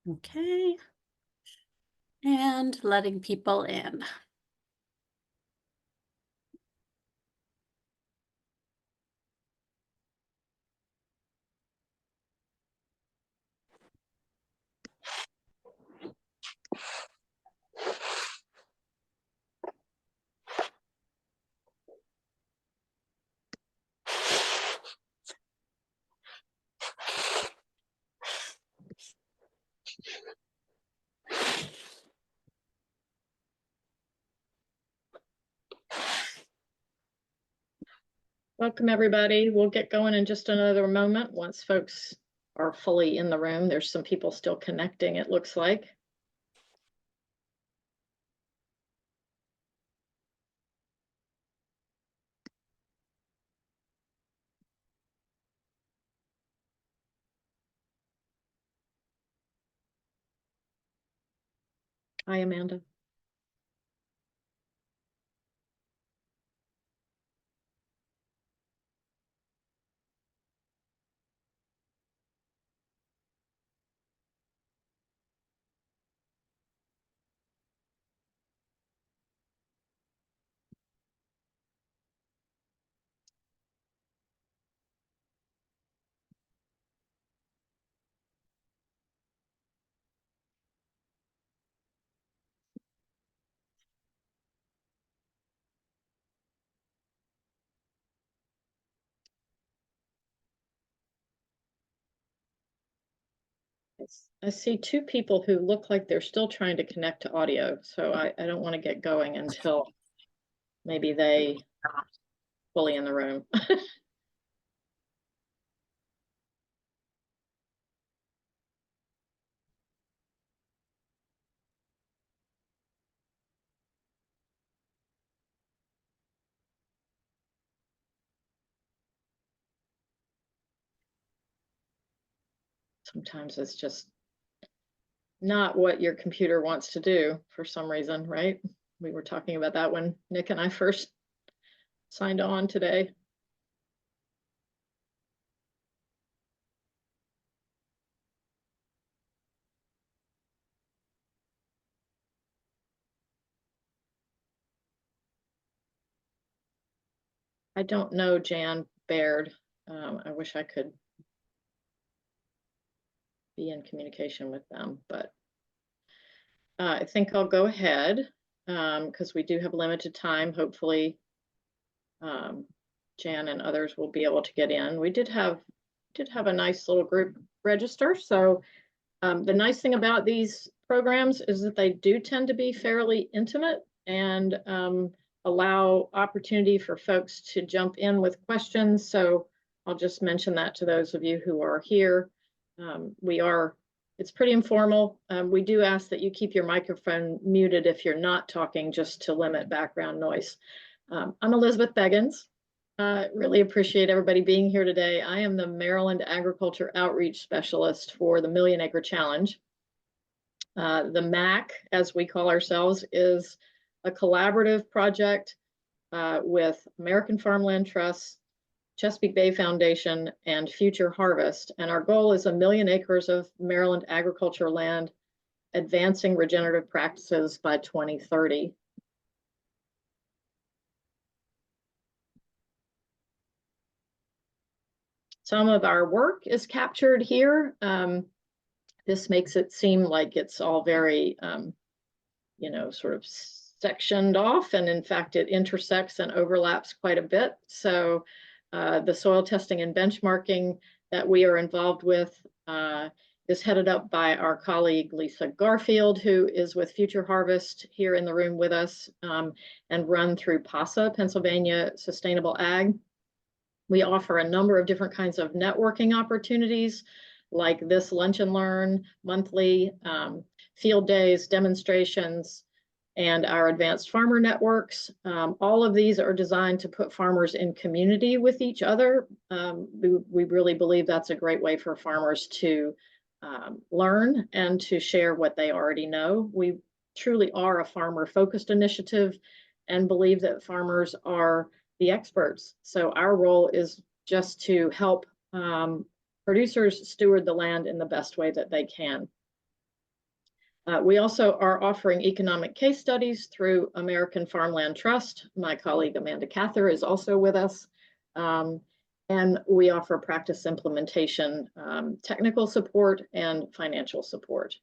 Okay. And letting people in. Welcome, everybody. We'll get going in just another moment once folks are fully in the room. There's some people still connecting, it looks like. Hi, Amanda. I see two people who look like they're still trying to connect to audio, so I don't want to get going until maybe they fully in the room. Sometimes it's just not what your computer wants to do for some reason, right? We were talking about that when Nick and I first signed on today. I don't know Jan Baird. I wish I could be in communication with them, but I think I'll go ahead because we do have limited time. Hopefully, Jan and others will be able to get in. We did have a nice little group register. So the nice thing about these programs is that they do tend to be fairly intimate and allow opportunity for folks to jump in with questions. So I'll just mention that to those of you who are here. It's pretty informal. We do ask that you keep your microphone muted if you're not talking, just to limit background noise. I'm Elizabeth Beggins. Really appreciate everybody being here today. I am the Maryland Agriculture Outreach Specialist for the Million Acre Challenge. The MAC, as we call ourselves, is a collaborative project with American Farmland Trust, Chesapeake Bay Foundation, and Future Harvest. And our goal is 1 million acres of Maryland agriculture land, advancing regenerative practices by 2030. Some of our work is captured here. This makes it seem like it's all very, sort of sectioned off. And in fact, it intersects and overlaps quite a bit. So the soil testing and benchmarking that we are involved with is headed up by our colleague, Lisa Garfield, who is with Future Harvest here in the room with us, and run through PASA, Pennsylvania Sustainable Ag. We offer a number of different kinds of networking opportunities, like this Lunch and Learn monthly, field days, demonstrations, and our advanced farmer networks. All of these are designed to put farmers in community with each other. We really believe that's a great way for farmers to learn and to share what they already know. We truly are a farmer-focused initiative and believe that farmers are the experts. So our role is just to help producers steward the land in the best way that they can. We also are offering economic case studies through American Farmland Trust. My colleague Amanda Cather is also with us. And we offer practice implementation, technical support, and financial support.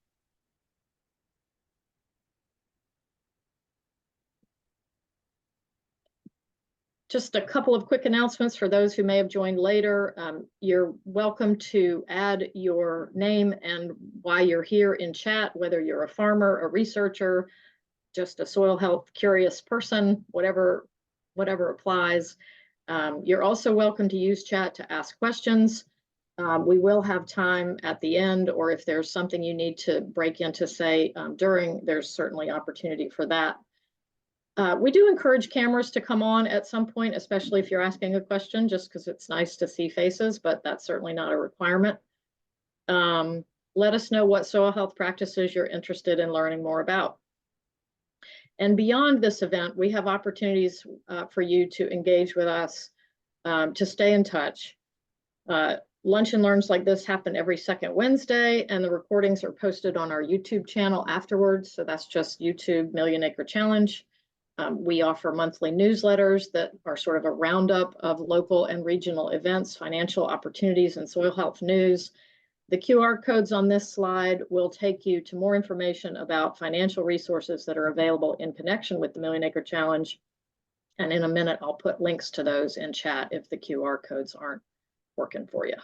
Just a couple of quick announcements for those who may have joined later. You're welcome to add your name and why you're here in chat, whether you're a farmer, a researcher, just a soil health curious person, whatever applies. You're also welcome to use chat to ask questions. We will have time at the end, or if there's something you need to break in to say during, there's certainly opportunity for that. We do encourage cameras to come on at some point, especially if you're asking a question, just because it's nice to see faces, but that's certainly not a requirement. Let us know what soil health practices you're interested in learning more about. And beyond this event, we have opportunities for you to engage with us, to stay in touch. Lunch and learns like this happen every second Wednesday, and the recordings are posted on our YouTube channel afterwards. So that's just YouTube Million Acre Challenge. We offer monthly newsletters that are sort of a roundup of local and regional events, financial opportunities, and soil health news. The QR codes on this slide will take you to more information about financial resources that are available in connection with the Million Acre Challenge. And in a minute, I'll put links to those in chat if the QR codes aren't working for you.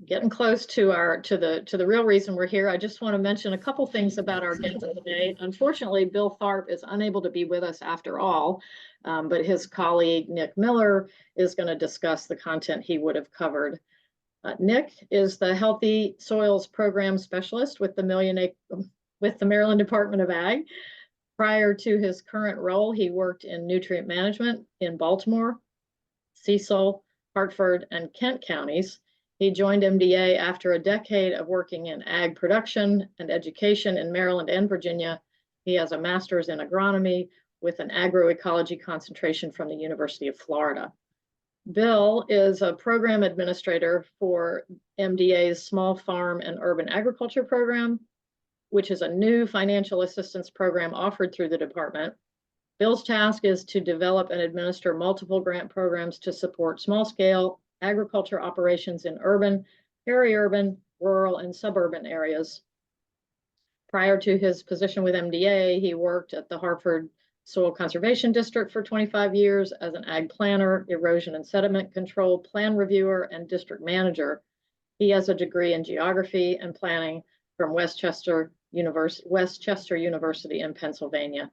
Getting close to the real reason we're here. I just want to mention a couple things about our guest today. Unfortunately, Bill Tharp is unable to be with us after all, but his colleague Nick Miller is going to discuss the content he would have covered. Nick is the Healthy Soils Program Specialist with the Maryland Department of Ag. Prior to his current role, he worked in nutrient management in Baltimore, Cecil, Hartford, and Kent counties. He joined MDA after a decade of working in ag production and education in Maryland and Virginia. He has a master's in agronomy with an agroecology concentration from the University of Florida. Bill is a program administrator for MDA's Small Farm and Urban Agriculture Program, which is a new financial assistance program offered through the department. Bill's task is to develop and administer multiple grant programs to support small-scale agriculture operations in urban, peri-urban, rural, and suburban areas. Prior to his position with MDA, he worked at the Hartford Soil Conservation District for 25 years as an ag planner, erosion and sediment control plan reviewer, and district manager. He has a degree in geography and planning from West Chester University in Pennsylvania.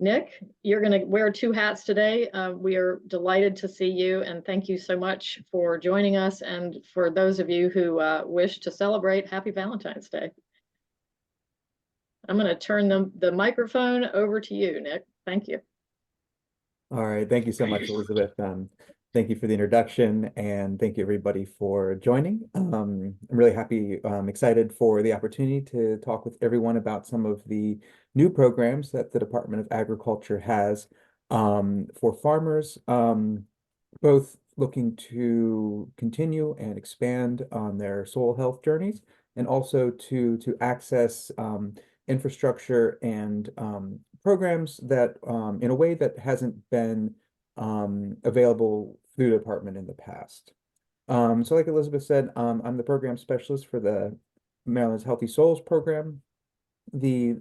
Nick, you're going to wear two hats today. We are delighted to see you, and thank you so much for joining us. And for those of you who wish to celebrate, happy Valentine's Day. I'm going to turn the microphone over to you, Nick. Thank you. All right. Thank you so much, Elizabeth. Thank you for the introduction, and thank you everybody for joining. I'm really happy, excited for the opportunity to talk with everyone about some of the new programs that the Department of Agriculture has for farmers, both looking to continue and expand on their soil health journeys, and also to access infrastructure and programs that in a way that hasn't been available through the department in the past. So like Elizabeth said, I'm the program specialist for the Maryland's Healthy Soils program. The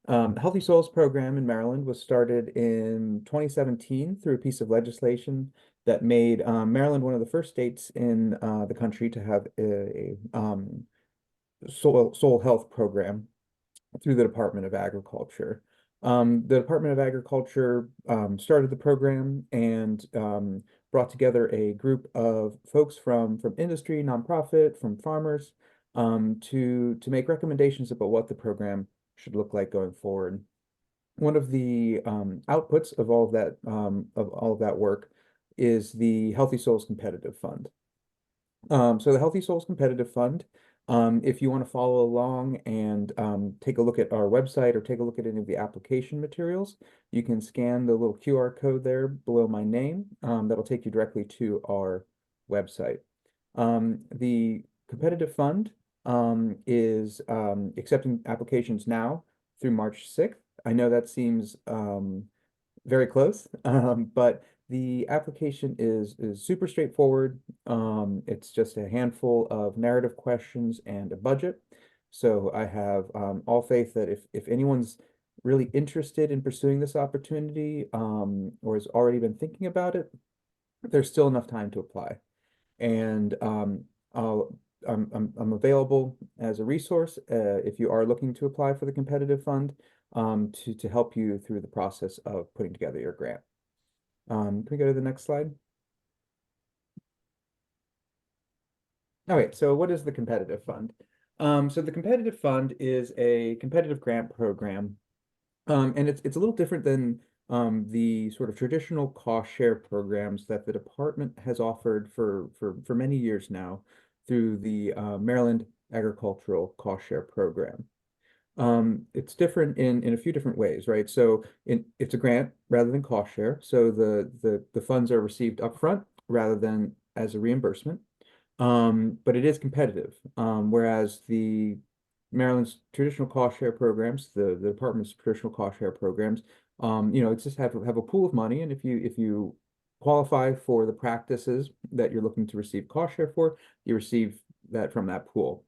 Healthy Soils program in Maryland was started in 2017 through a piece of legislation that made Maryland one of the first states in the country to have a soil health program through the Department of Agriculture. The Department of Agriculture started the program and brought together a group of folks from industry, nonprofit, from farmers, to make recommendations about what the program should look like going forward. One of the outputs of all of that work is the Healthy Soils Competitive Fund. So the Healthy Soils Competitive Fund, if you want to follow along and take a look at our website or take a look at any of the application materials, you can scan the little QR code there below my name. That'll take you directly to our website. The competitive fund is accepting applications now through March 6th. I know that seems very close, but the application is super straightforward. It's just a handful of narrative questions and a budget. So I have all faith that if anyone's really interested in pursuing this opportunity or has already been thinking about it, there's still enough time to apply. And I'm available as a resource if you are looking to apply for the competitive fund to help you through the process of putting together your grant. Can we go to the next slide? All right, so what is the competitive fund? So the competitive fund is a competitive grant program, and it's a little different than the sort of traditional cost share programs that the department has offered for many years now through the Maryland Agricultural Cost Share Program. It's different in a few different ways, right? So it's a grant rather than cost share. So the funds are received upfront rather than as a reimbursement. But it is competitive. Whereas the Maryland's traditional cost share programs, the department's traditional cost share programs, it's just have a pool of money, and if you qualify for the practices that you're looking to receive cost share for, you receive that from that pool.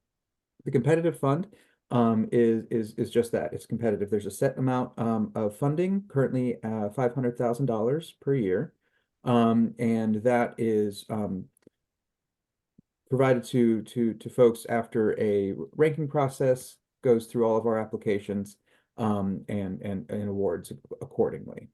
The competitive fund is just that. It's competitive. There's a set amount of funding, currently $500,000 per year, and that is provided to folks after a ranking process goes through all of our applications and awards accordingly.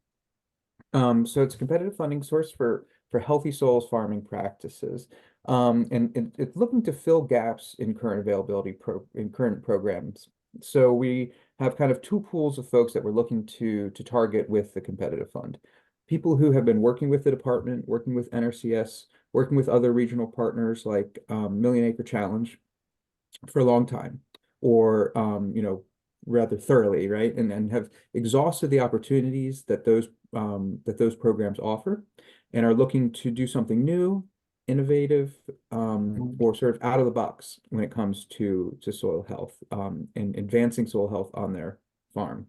So it's a competitive funding source for healthy soils farming practices. And it's looking to fill gaps in current availability in current programs. So we have kind of two pools of folks that we're looking to target with the competitive fund. People who have been working with the department, working with NRCS, working with other regional partners like Million Acre Challenge for a long time, or rather thoroughly, right? And have exhausted the opportunities that those programs offer, and are looking to do something new, innovative, or sort of out of the box when it comes to soil health and advancing soil health on their farm.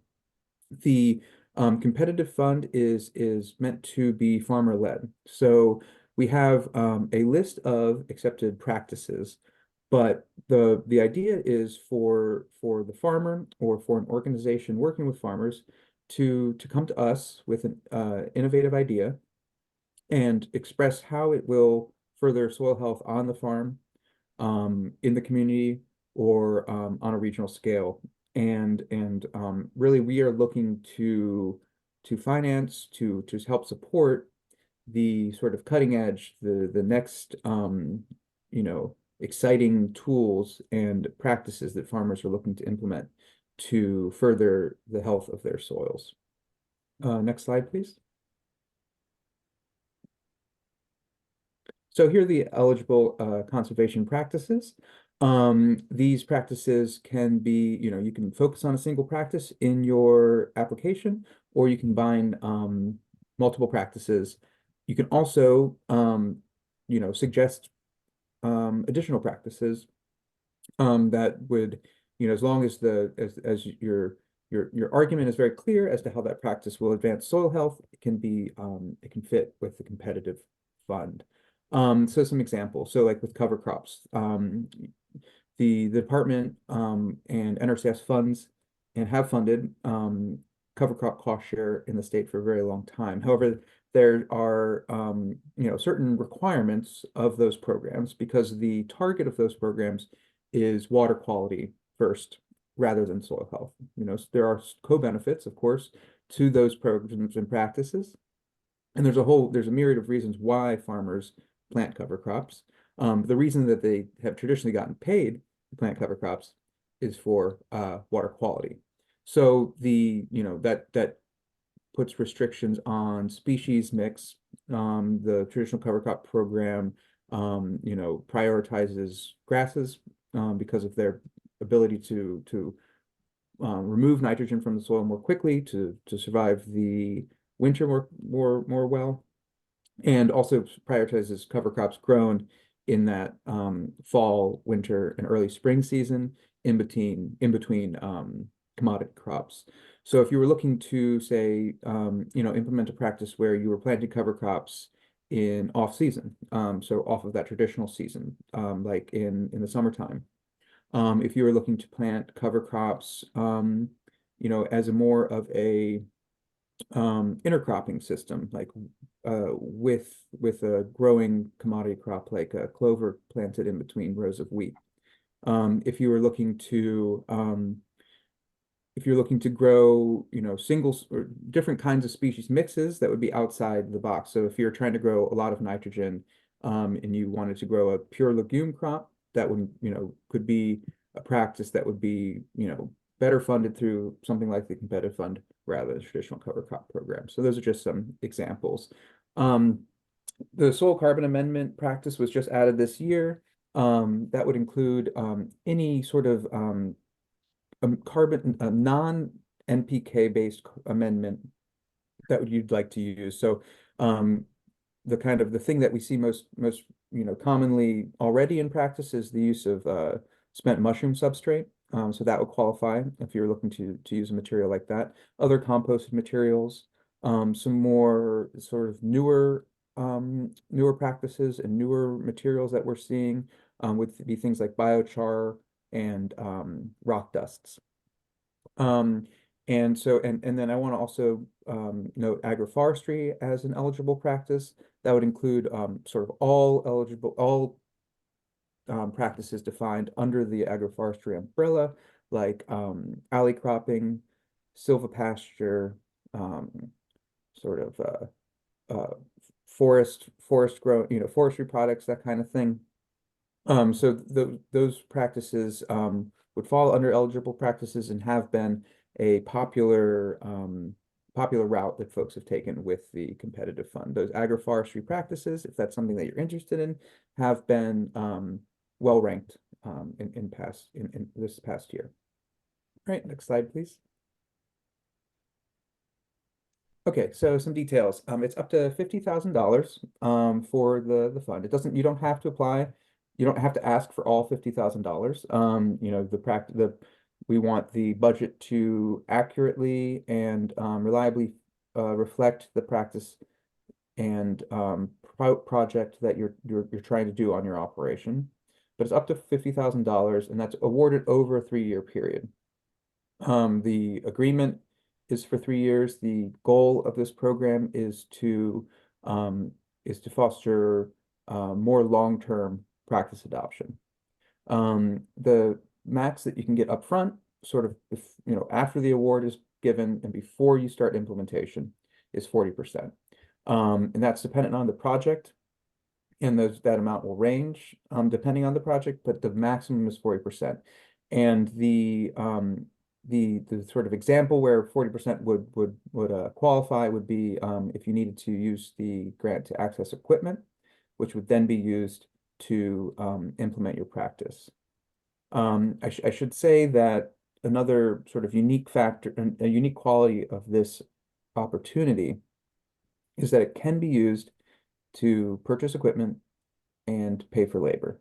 The competitive fund is meant to be farmer led. So we have a list of accepted practices, but the idea is for the farmer or for an organization working with farmers to come to us with an innovative idea and express how it will further soil health on the farm, in the community, or on a regional scale. And really, we are looking to finance, to help support the sort of cutting edge, the next exciting tools and practices that farmers are looking to implement to further the health of their soils. Next slide, please. So here are the eligible conservation practices. These practices can be, you can focus on a single practice in your application, or you can combine multiple practices. You can also, suggest additional practices that would, as long as as your argument is very clear as to how that practice will advance soil health, it can fit with the competitive fund. So some examples. So like with cover crops, the department and NRCS funds and have funded cover crop cost share in the state for a very long time. However, there are certain requirements of those programs, because the target of those programs is water quality first rather than soil health. There are co-benefits, of course, to those programs and practices. And there's a myriad of reasons why farmers plant cover crops. The reason that they have traditionally gotten paid to plant cover crops is for water quality. So that puts restrictions on species mix. The traditional cover crop program, prioritizes grasses because of their ability to remove nitrogen from the soil more quickly, to survive the winter more well, and also prioritizes cover crops grown in that fall, winter, and early spring season in between commodity crops. So if you were looking to say, implement a practice where you were planting cover crops in off season, so off of that traditional season, like in the summertime. If you were looking to plant cover crops, as a more of a intercropping system, like with a growing commodity crop like a clover planted in between rows of wheat. If you were looking to grow, singles or different kinds of species mixes, that would be outside the box. So if you're trying to grow a lot of nitrogen, and you wanted to grow a pure legume crop, that would, could be a practice that would be, better funded through something like the competitive fund rather than traditional cover crop program. So those are just some examples. The soil carbon amendment practice was just added this year. That would include any sort of non-NPK based amendment that you'd like to use. So the thing that we see most commonly already in practice is the use of spent mushroom substrate. So that would qualify if you're looking to use a material like that. Other composted materials, some more sort of newer practices and newer materials that we're seeing would be things like biochar and rock dusts. And then I want to also note agroforestry as an eligible practice. That would include sort of all practices defined under the agroforestry umbrella, like alley cropping, silvopasture, sort of forest grow, forestry products, that kind of thing. So those practices would fall under eligible practices and have been a popular route that folks have taken with the competitive fund. Those agroforestry practices, if that's something that you're interested in, have been well ranked in this past year. All right, next slide, please. Okay, so some details. It's up to $50,000 for the fund. You don't have to apply. You don't have to ask for all $50,000. We want the budget to accurately and reliably reflect the practice and project that you're trying to do on your operation. But it's up to $50,000, and that's awarded over a 3-year period. The agreement is for 3 years. The goal of this program is to foster more long-term practice adoption. The max that you can get upfront, sort of after the award is given and before you start implementation, is 40%. And that's dependent on the project, and that amount will range depending on the project, but the maximum is 40%. And the sort of example where 40% would qualify would be if you needed to use the grant to access equipment, which would then be used to implement your practice. I should say that another sort of unique factor and a unique quality of this opportunity is that it can be used to purchase equipment and pay for labor,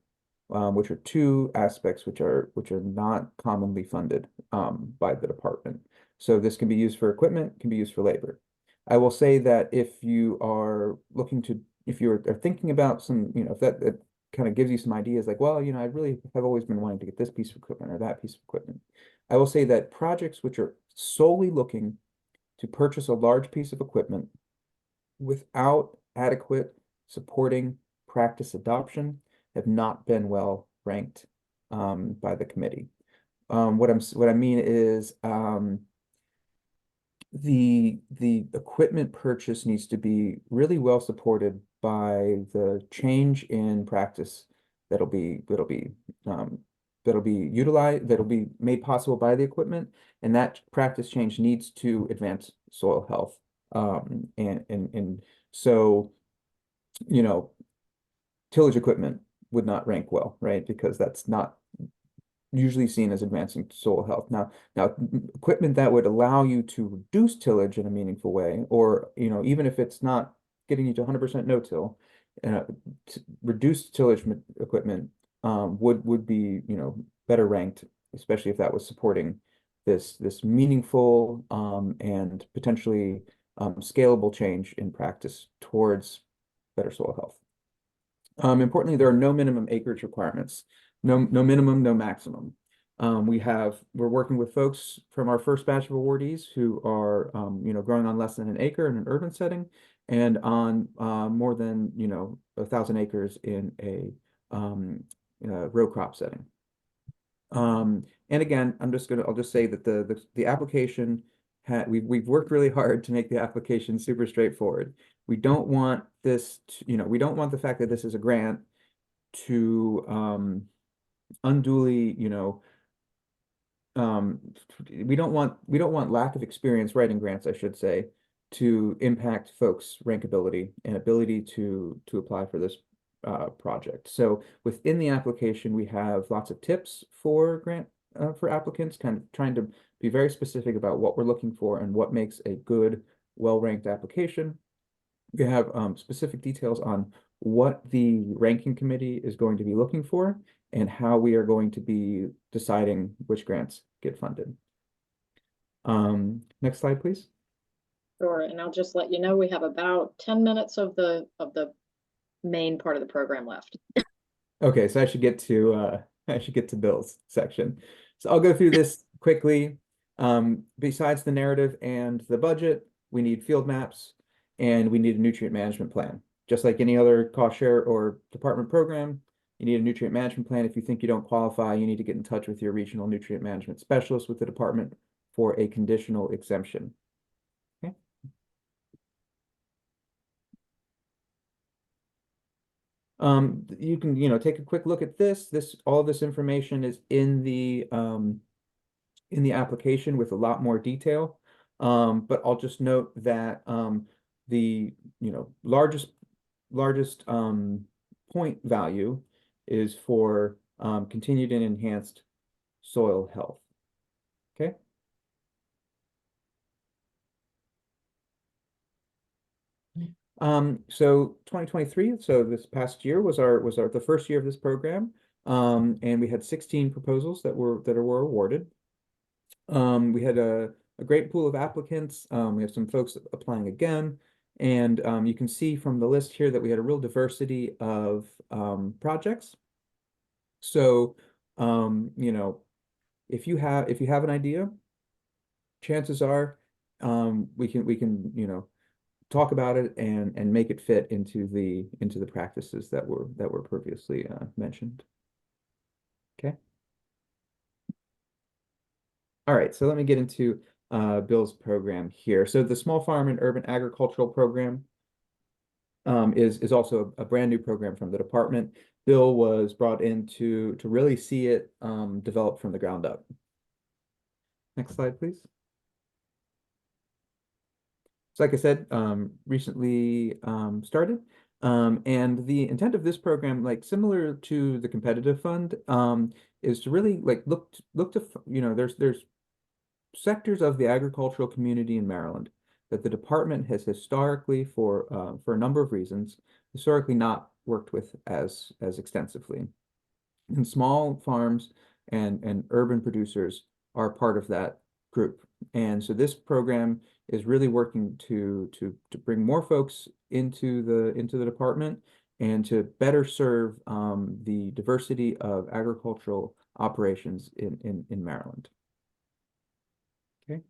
which are two aspects which are not commonly funded by the department. So this can be used for equipment, can be used for labor. I will say that if you are thinking about some, if that kind of gives you some ideas like, well, I really have always been wanting to get this piece of equipment or that piece of equipment. I will say that projects which are solely looking to purchase a large piece of equipment without adequate supporting practice adoption have not been well ranked by the committee. What I mean is the equipment purchase needs to be really well supported by the change in practice that'll be utilized, that'll be made possible by the equipment, and that practice change needs to advance soil health. And so, tillage equipment would not rank well, right? Because that's not usually seen as advancing soil health. Now equipment that would allow you to reduce tillage in a meaningful way, or even if it's not getting you to 100% no-till, reduced tillage equipment would be, you know, better ranked, especially if that was supporting this meaningful and potentially scalable change in practice towards better soil health. Importantly, there are no minimum acreage requirements, no minimum, no maximum. We're working with folks from our first batch of awardees who are, you know, growing on less than an acre in an urban setting, and on more than, you know, 1,000 acres in a row crop setting. And again, I'll just say that the application we've worked really hard to make the application super straightforward. We don't want this to, you know, we don't want the fact that this is a grant to unduly, you know, we don't want lack of experience writing grants, I should say, to impact folks' rankability and ability to apply for this project. So within the application, we have lots of tips for for applicants, kind of trying to be very specific about what we're looking for and what makes a good, well-ranked application. We have specific details on what the ranking committee is going to be looking for and how we are going to be deciding which grants get funded. Next slide, please. Sure, and I'll just let you know we have about 10 minutes of the main part of the program left. Okay, so I should get to Bill's section. So I'll go through this quickly. Besides the narrative and the budget, we need field maps and we need a nutrient management plan. Just like any other cost share or department program, you need a nutrient management plan. If you think you don't qualify, you need to get in touch with your regional nutrient management specialist with the department for a conditional exemption. Okay. You can, you know, take a quick look at this. All of this information is in the application with a lot more detail. But I'll just note that the, you know, largest point value is for continued and enhanced soil health. Okay. So 2023, so this past year was the first year of this program. And we had 16 proposals that were awarded. We had a great pool of applicants. We have some folks applying again. And you can see from the list here that we had a real diversity of projects. So, you know, if you have an idea, chances are we can, you know, talk about it and make it fit into the practices that were previously mentioned. Okay. All right, so let me get into Bill's program here. So the Small Farm and Urban Agricultural Program is also a brand new program from the department. Bill was brought in to really see it develop from the ground up. Next slide, please. So like I said, recently started. And the intent of this program, like similar to the competitive fund, is to really like look to, you know, there's sectors of the agricultural community in Maryland that the department has historically, for a number of reasons, historically not worked with as extensively. And small farms and urban producers are part of that group. And so this program is really working to bring more folks into the department and to better serve the diversity of agricultural operations in Maryland. Okay.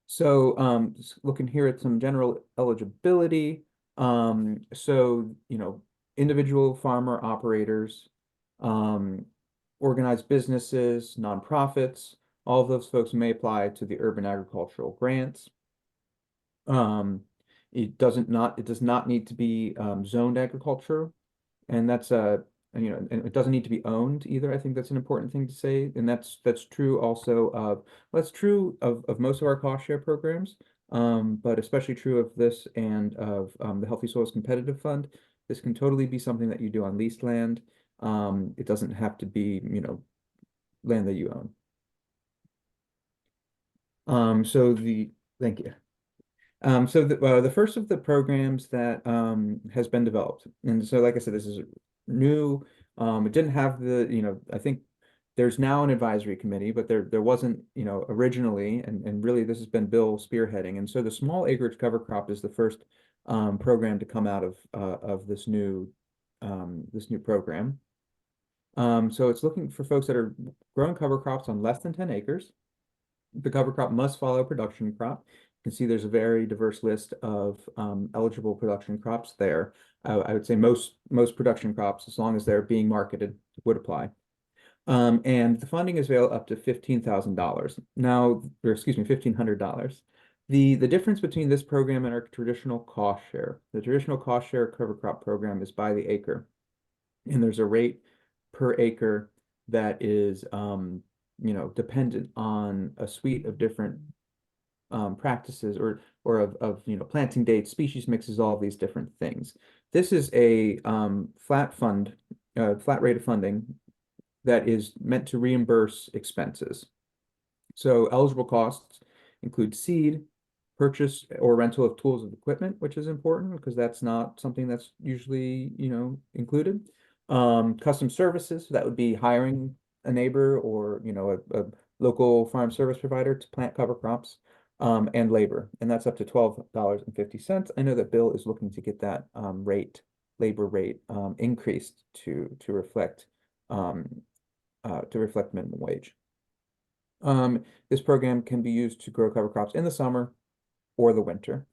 So looking here at some general eligibility. So, you know, individual farmer operators, organized businesses, nonprofits, all of those folks may apply to the urban agricultural grants. It does not need to be zoned agriculture, and that's you know, and it doesn't need to be owned either. I think that's an important thing to say, and that's true also of that's true of most of our cost share programs, but especially true of this and of the Healthy Soils Competitive Fund. This can totally be something that you do on leased land. It doesn't have to be, you know, land that you own. Thank you. So the first of the programs that has been developed, and so like I said, this is new. It didn't have I think there's now an advisory committee, but there wasn't, originally, and really this has been Bill spearheading. And so the small acreage cover crop is the first program to come out of this new program. So it's looking for folks that are growing cover crops on less than 10 acres. The cover crop must follow production crop. You can see there's a very diverse list of eligible production crops there. I would say most production crops, as long as they're being marketed, would apply. And the funding is available up to $15,000. Now, or excuse me, $1,500. The difference between this program and our traditional cost share. The traditional cost share cover crop program is by the acre, and there's a rate per acre that is dependent on a suite of different practices or of planting dates, species mixes, all of these different things. This is a flat rate of funding that is meant to reimburse expenses. So eligible costs include seed, purchase or rental of tools and equipment, which is important because that's not something that's usually, included. Custom services, so that would be hiring a neighbor or, a local farm service provider to plant cover crops, and labor, and that's up to $12.50. I know that Bill is looking to get that labor rate increased to reflect minimum wage. This program can be used to grow cover crops in the summer or the winter.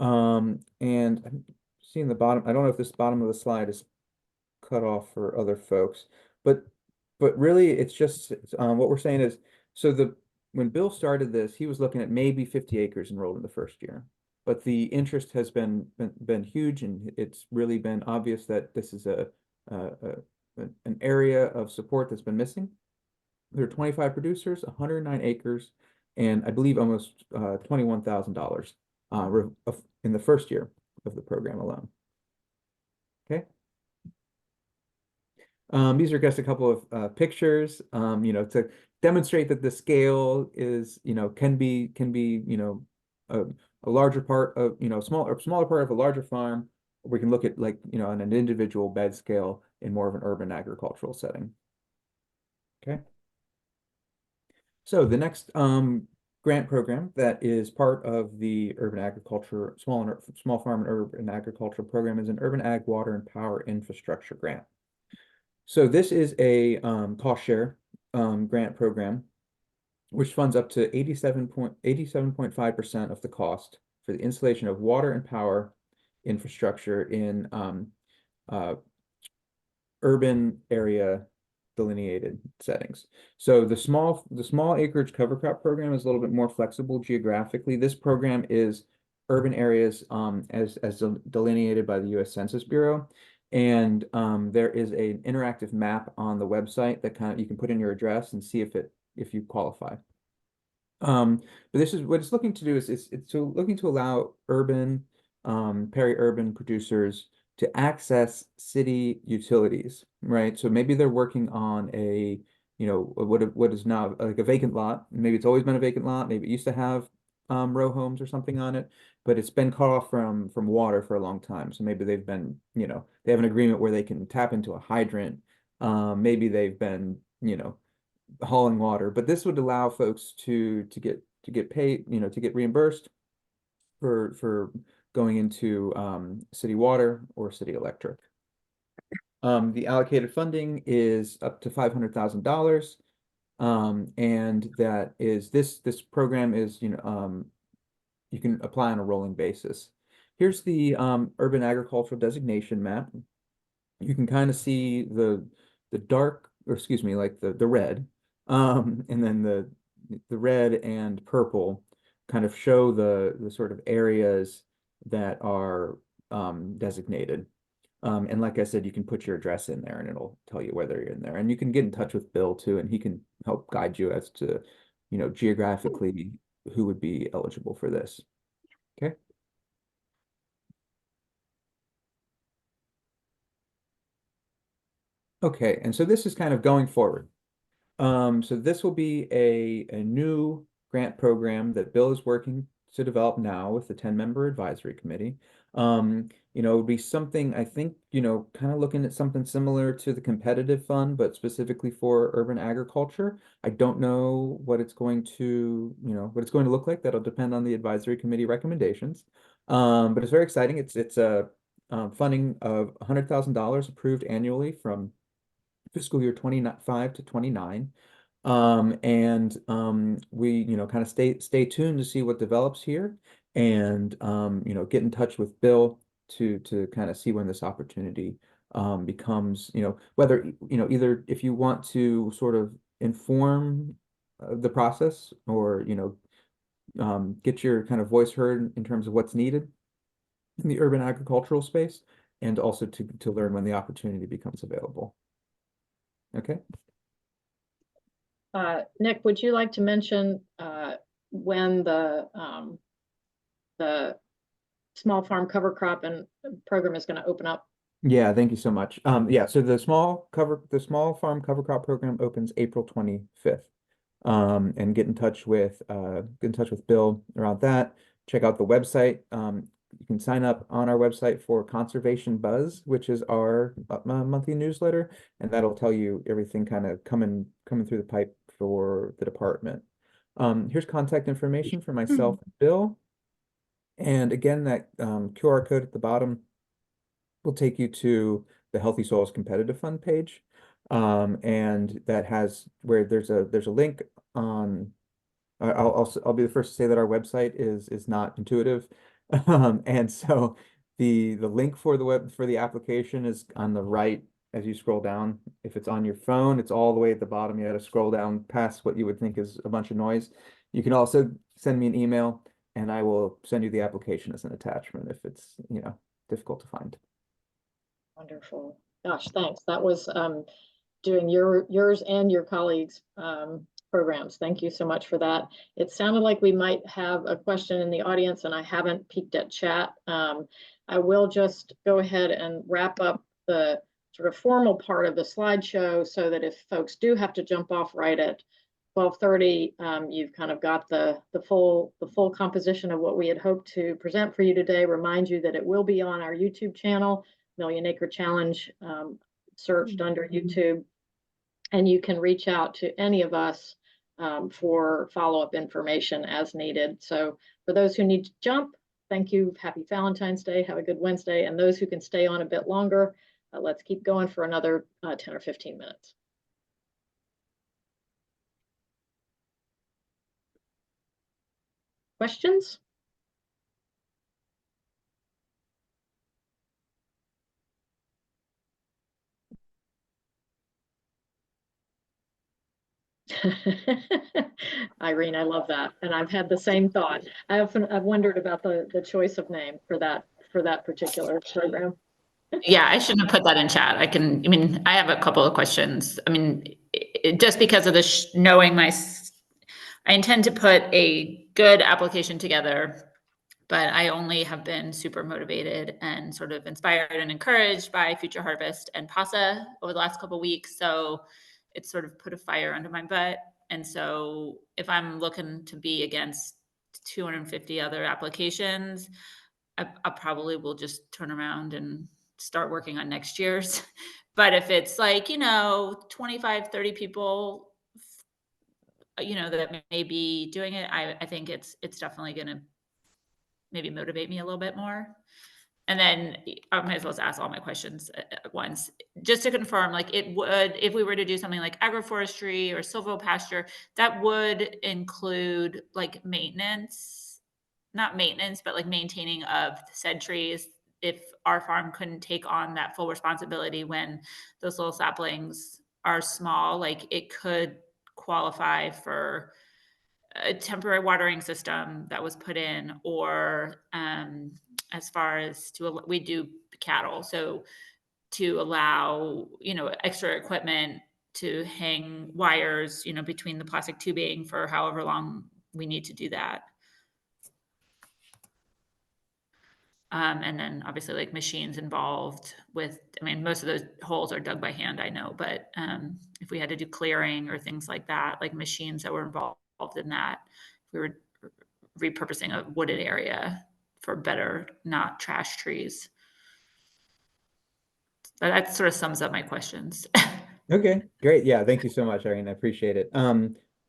And I'm seeing the bottom, I don't know if this bottom of the slide is cut off for other folks, but really it's just what we're saying is, so when Bill started this, he was looking at maybe 50 acres enrolled in the first year, but the interest has been huge, and it's really been obvious that this is an area of support that's been missing. There are 25 producers, 109 acres, and I believe almost $21,000 in the first year of the program alone. Okay. These are just a couple of pictures, to demonstrate that the scale is, can be, a larger part of, smaller part of a larger farm. We can look at on an individual bed scale in more of an urban agricultural setting. Okay. So the next grant program that is part of the urban agriculture, small farm and urban agriculture program is an urban ag water and power infrastructure grant. So this is a cost share grant program, which funds up to 87.5% of the cost for the installation of water and power infrastructure in urban area delineated settings. So the small acreage cover crop program is a little bit more flexible geographically. This program is urban areas as delineated by the U.S. Census Bureau. And there is an interactive map on the website that you can put in your address and see if you qualify. But this is what it's looking to do is it's looking to allow urban, peri-urban producers to access city utilities, right? So maybe they're working on what is now like a vacant lot. Maybe it's always been a vacant lot. Maybe it used to have row homes or something on it, but it's been cut off from water for a long time. So maybe they've been, they have an agreement where they can tap into a hydrant. Maybe they've been, hauling water, but this would allow folks to get paid, to get reimbursed for going into city water or city electric. The allocated funding is up to $500,000. And that is this program is, you can apply on a rolling basis. Here's the urban agricultural designation map. You can kind of see the dark, or excuse me, like the red, and then the red and purple kind of show the sort of areas that are designated. And like I said, you can put your address in there and it'll tell you whether you're in there. And you can get in touch with Bill too, and he can help guide you as to, geographically who would be eligible for this. Okay. Okay, and so this is kind of going forward. So this will be a new grant program that Bill is working to develop now with the 10-member advisory committee. You know, it would be something, I think, you know, kind of looking at something similar to the competitive fund, but specifically for urban agriculture. I don't know what it's going to, you know, what it's going to look like. That'll depend on the advisory committee recommendations. But it's very exciting. It's a funding of $100,000 approved annually from fiscal year 25 to 29. We, you know, kind of stay tuned to see what develops here, and you know, get in touch with Bill to kind of see when this opportunity becomes, you know, whether, you know, either if you want to sort of inform the process, or, you know, get your kind of voice heard in terms of what's needed in the urban agricultural space, and also to learn when the opportunity becomes available. Okay. Nick, would you like to mention when the small farm cover crop and program is going to open up? Yeah, thank you so much. Yeah, so the small farm cover crop program opens April 25th. And get in touch with Bill around that. Check out the website. You can sign up on our website for Conservation Buzz, which is our monthly newsletter, and that'll tell you everything kind of coming through the pipe for the department. Here's contact information for myself and Bill. And again, that QR code at the bottom will take you to the Healthy Soils Competitive Fund page. And that has where there's a link on. I'll be the first to say that our website is not intuitive. And so the link for the application is on the right as you scroll down. If it's on your phone, it's all the way at the bottom. You got to scroll down past what you would think is a bunch of noise. You can also send me an email, and I will send you the application as an attachment if it's, you know, difficult to find. Wonderful. Gosh, thanks. That was doing yours and your colleagues' programs. Thank you so much for that. It sounded like we might have a question in the audience, and I haven't peeked at chat. I will just go ahead and wrap up the sort of formal part of the slideshow, so that if folks do have to jump off right at 12:30, you've kind of got the full composition of what we had hoped to present for you today. Remind you that it will be on our YouTube channel, Million Acre Challenge, searched under YouTube, and you can reach out to any of us for follow-up information as needed. So for those who need to jump, thank you. Happy Valentine's Day. Have a good Wednesday. And those who can stay on a bit longer, let's keep going for another 10 or 15 minutes. Questions? Irene, I love that. And I've had the same thought. I've wondered about the choice of name for that particular program. Yeah, I shouldn't have put that in chat. I mean, I have a couple of questions. I mean, just because of the knowing I intend to put a good application together, but I only have been super motivated and sort of inspired and encouraged by Future Harvest and PASA over the last couple of weeks. So it's sort of put a fire under my butt. And so if I'm looking to be against 250 other applications, I probably will just turn around and start working on next year's. But if it's like, 25, 30 people, that may be doing it, I think it's definitely going to maybe motivate me a little bit more. And then I might as well ask all my questions at once, just to confirm, like it would, if we were to do something like agroforestry or silvopasture, that would include like maintenance, not maintenance, but like maintaining of said trees. If our farm couldn't take on that full responsibility when those little saplings are small, like it could qualify for a temporary watering system that was put in, or as far as we do cattle, so to allow extra equipment to hang wires between the plastic tubing for however long we need to do that. And then obviously like machines involved with, I mean, most of those holes are dug by hand, I know, but if we had to do clearing or things like that, like machines that were involved in that, if we were repurposing a wooded area for better, not trash trees. That sort of sums up my questions. Okay, great. Yeah, thank you so much, Irene. I appreciate it.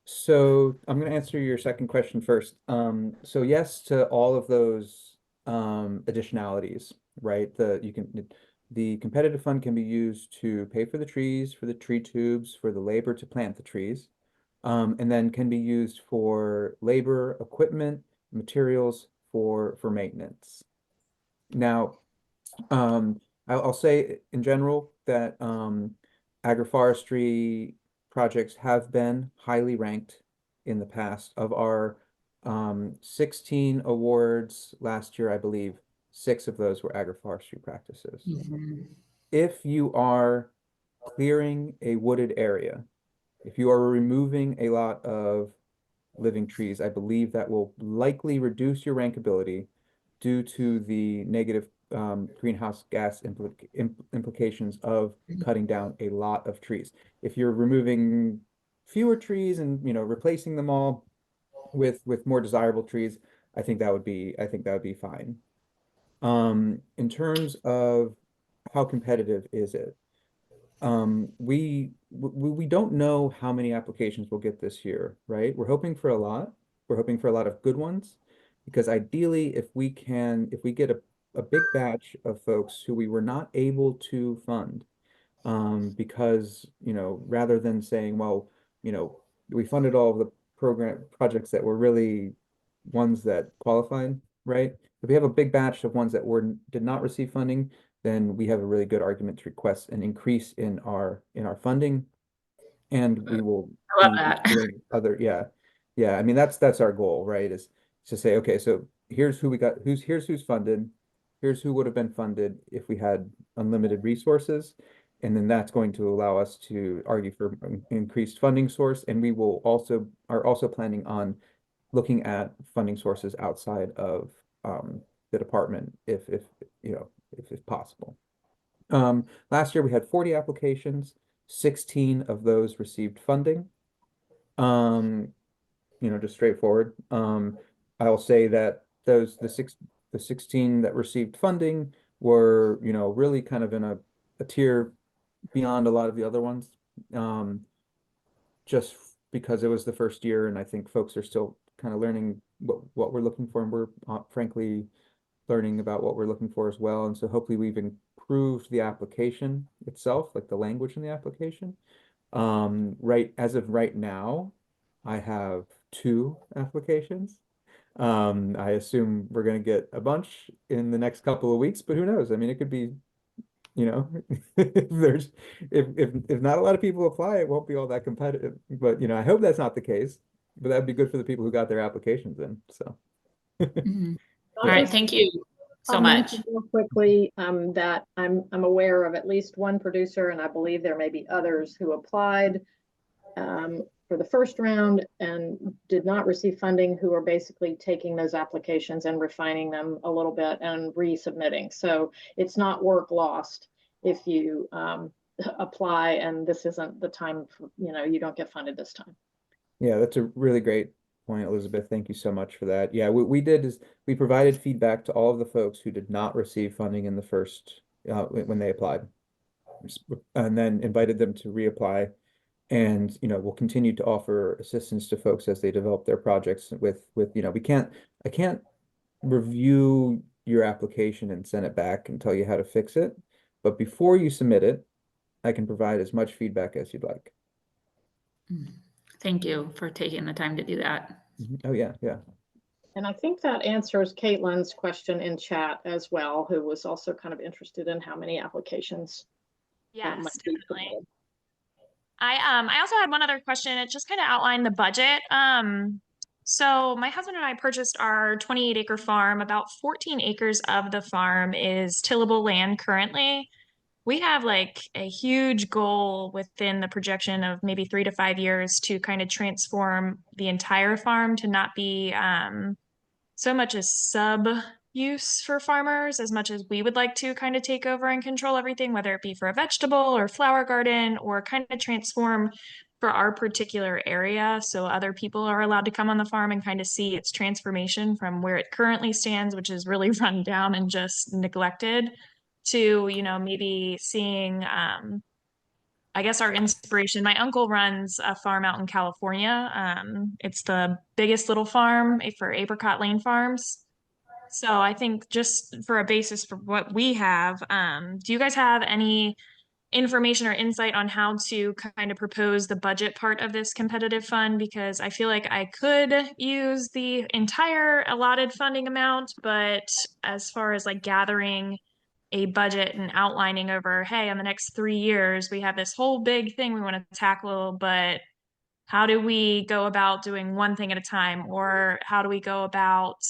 So I'm going to answer your second question first. So yes to all of those additionalities, right? The competitive fund can be used to pay for the trees, for the tree tubes, for the labor to plant the trees, and then can be used for labor, equipment, materials for maintenance. Now, I'll say in general that agroforestry projects have been highly ranked in the past. Of our 16 awards last year, I believe 6 of those were agroforestry practices. Mhm. If you are clearing a wooded area, if you are removing a lot of living trees, I believe that will likely reduce your rankability due to the negative greenhouse gas implications of cutting down a lot of trees. If you're removing fewer trees and replacing them all with more desirable trees, I think that would be fine. In terms of how competitive is it? We don't know how many applications we'll get this year, right? We're hoping for a lot. We're hoping for a lot of good ones, because ideally, if we get a big batch of folks who we were not able to fund, because, rather than saying, well, we funded all of the program projects that were really ones that qualified, right? If we have a big batch of ones that did not receive funding, then we have a really good argument to request an increase in our funding, and we will I love be that. doing yeah. I mean, that's our goal, right? Is to say, okay, so here's who we got, here's who's funded, here's who would have been funded if we had unlimited resources, and then that's going to allow us to argue for an increased funding source, and we are also planning on looking at funding sources outside of the department if possible. Last year we had 40 applications, 16 of those received funding. Just straightforward. I'll say that the 16 that received funding were, really kind of in a tier beyond a lot of the other ones. Just because it was the first year, and I think folks are still kind of learning what we're looking for, and we're frankly learning about what we're looking for as well. And so hopefully we've improved the application itself, like the language in the application. As of right now, I have 2 applications. I assume we're going to get a bunch in the next couple of weeks, but who knows? I mean, it could be, if not a lot of people apply, it won't be all that competitive. But I hope that's not the case. But that'd be good for the people who got their applications in. So. Mhm. I'll All right, just- thank you so I'll much. mention real quickly, that I'm aware of at least one producer, and I believe there may be others who applied for the first round and did not receive funding, who are basically taking those applications and refining them a little bit and resubmitting. So it's not work lost if you apply and this isn't the time for, you don't get funded this time. Yeah, that's a really great point, Elizabeth. Thank you so much for that. Yeah, what we did is we provided feedback to all of the folks who did not receive funding in the first when they applied, and then invited them to reapply. And we'll continue to offer assistance to folks as they develop their projects I can't review your application and send it back and tell you how to fix it, but before you submit it, I can provide as much feedback as you'd like. Thank you for taking the time to do that. Oh yeah. And I think that answers Caitlin's question in chat as well, who was also kind of interested in how many applications. Yes, might be definitely. submitted. I also had one other question. It just kind of outlined the budget. So my husband and I purchased our 28-acre farm. About 14 acres of the farm is tillable land currently. We have like a huge goal within the projection of maybe 3 to 5 years to kind of transform the entire farm to not be so much a sub use for farmers as much as we would like to kind of take over and control everything, whether it be for a vegetable or flower garden, or kind of transform for our particular area, so other people are allowed to come on the farm and kind of see its transformation from where it currently stands, which is really run down and just neglected, to, you know, maybe seeing, I guess our inspiration. My uncle runs a farm out in California. It's the biggest little farm for Apricot Lane Farms. So I think just for a basis for what we have, do you guys have any information or insight on how to kind of propose the budget part of this competitive fund? Because I feel like I could use the entire allotted funding amount, but as far as like gathering a budget and outlining over, hey, in the next 3 years, we have this whole big thing we want to tackle, but how do we go about doing one thing at a time? Or how do we go about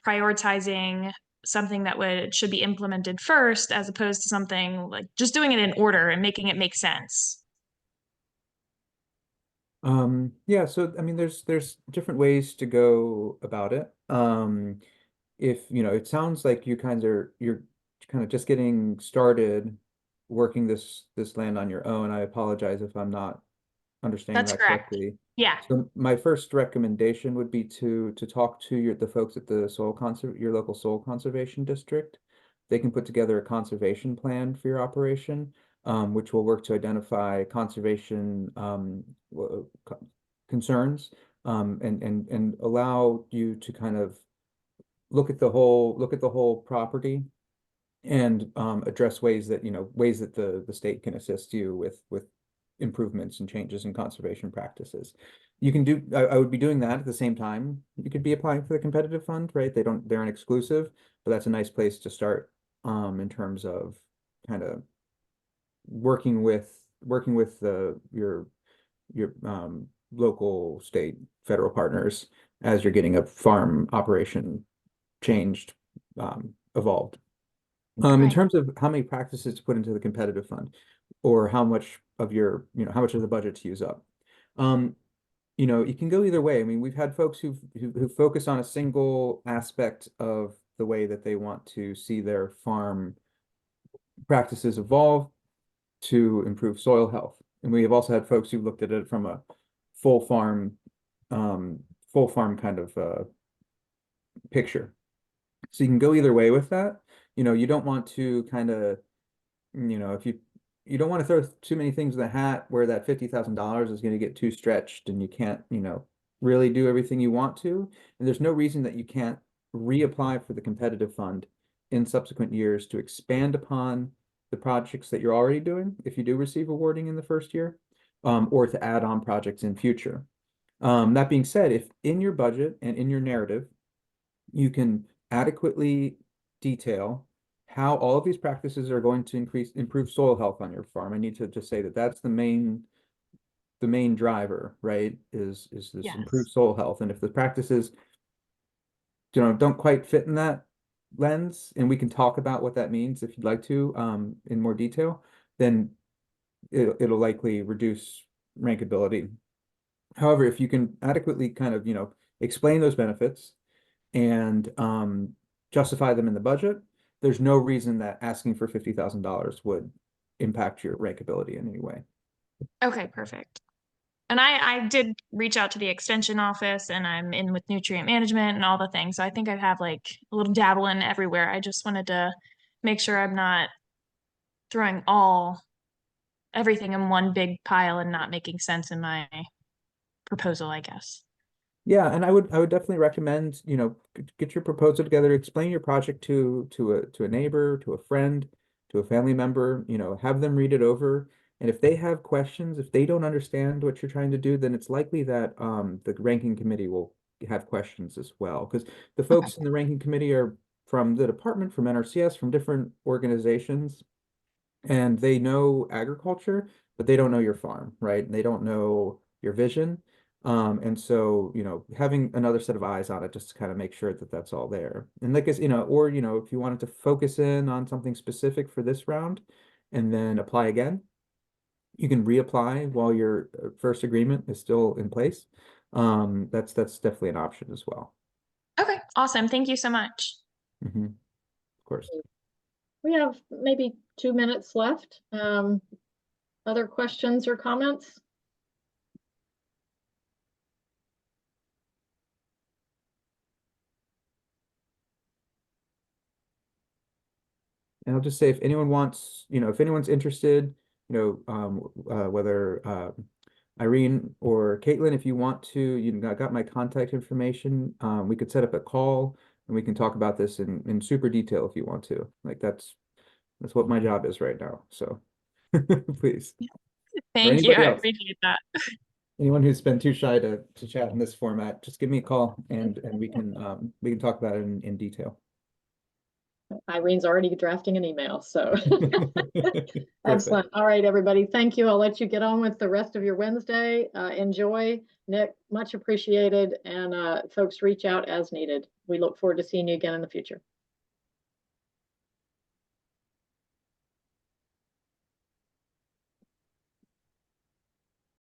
prioritizing something that should be implemented first, as opposed to something like just doing it in order and making it make sense? Yeah, so I mean, there's different ways to go about it. If you know, it sounds like you're kind of just getting started working this land on your own. I apologize if I'm not understanding That's that correct. correctly. Yeah. So my first recommendation would be to talk to the folks at the your local soil conservation district. They can put together a conservation plan for your operation, which will work to identify conservation concerns, and allow you to kind of look at the whole property and address ways that the state can assist you with improvements and changes in conservation practices. You can do I would be doing that at the same time. You could be applying for the competitive fund, right? They aren't exclusive, but that's a nice place to start in terms of kind of working with your local, state, federal partners as you're getting a farm operation changed, evolved. In Right. terms of how many practices to put into the competitive fund, or how much of how much of the budget to use up. You can go either way. I mean, we've had folks who focus on a single aspect of the way that they want to see their farm practices evolve to improve soil health. And we have also had folks who looked at it from a full farm kind of picture. So you can go either way with that. You don't want to kind of, if you don't want to throw too many things in the hat where that $50,000 is going to get too stretched and you can't, really do everything you want to. And there's no reason that you can't reapply for the competitive fund in subsequent years to expand upon the projects that you're already doing if you do receive awarding in the first year, or to add on projects in future. That being said, if in your budget and in your narrative, you can adequately detail how all of these practices are going to improve soil health on your farm. I need to just say that that's the main driver, right? Is this improved Yes. soil health. And if the practices, don't quite fit in that lens, and we can talk about what that means if you'd like to, in more detail, then it'll likely reduce rankability. However, if you can adequately kind of, explain those benefits and justify them in the budget, there's no reason that asking for $50,000 would impact your rankability in any way. Okay, perfect. And I did reach out to the extension office, and I'm in with nutrient management and all the things. So I think I have like a little dabble in everywhere. I just wanted to make sure I'm not throwing everything in one big pile and not making sense in my proposal, I guess. Yeah, and I would definitely recommend, get your proposal together, explain your project to a neighbor, to a friend, to a family member, have them read it over. And if they have questions, if they don't understand what you're trying to do, then it's likely that the ranking committee will have questions as well. Because the folks in the ranking committee are from the department, from NRCS, from different organizations, and they know agriculture, but they don't know your farm, right? They don't know your vision. And so, having another set of eyes on it just to kind of make sure that that's all there. And like, if you wanted to focus in on something specific for this round and then apply again, you can reapply while your first agreement is still in place. That's definitely an option as well. Okay, awesome. Thank you so much. Of course. We have maybe 2 minutes left. other questions or comments? And I'll just say, if anyone wants, if anyone's interested, whether Irene or Caitlin, if you want to, got my contact information. We could set up a call and we can talk about this in super detail if you want to. Like that's what my job is right now. So please. Thank you. anybody I else. appreciate that. Anyone who's been too shy to chat in this format, just give me a call and we can talk about it in detail. Irene's already drafting an email, so. Perfect. Excellent. All right, everybody. Thank you. I'll let you get on with the rest of your Wednesday. Enjoy. Nick, much appreciated. And folks, reach out as needed. We look forward to seeing you again in the future.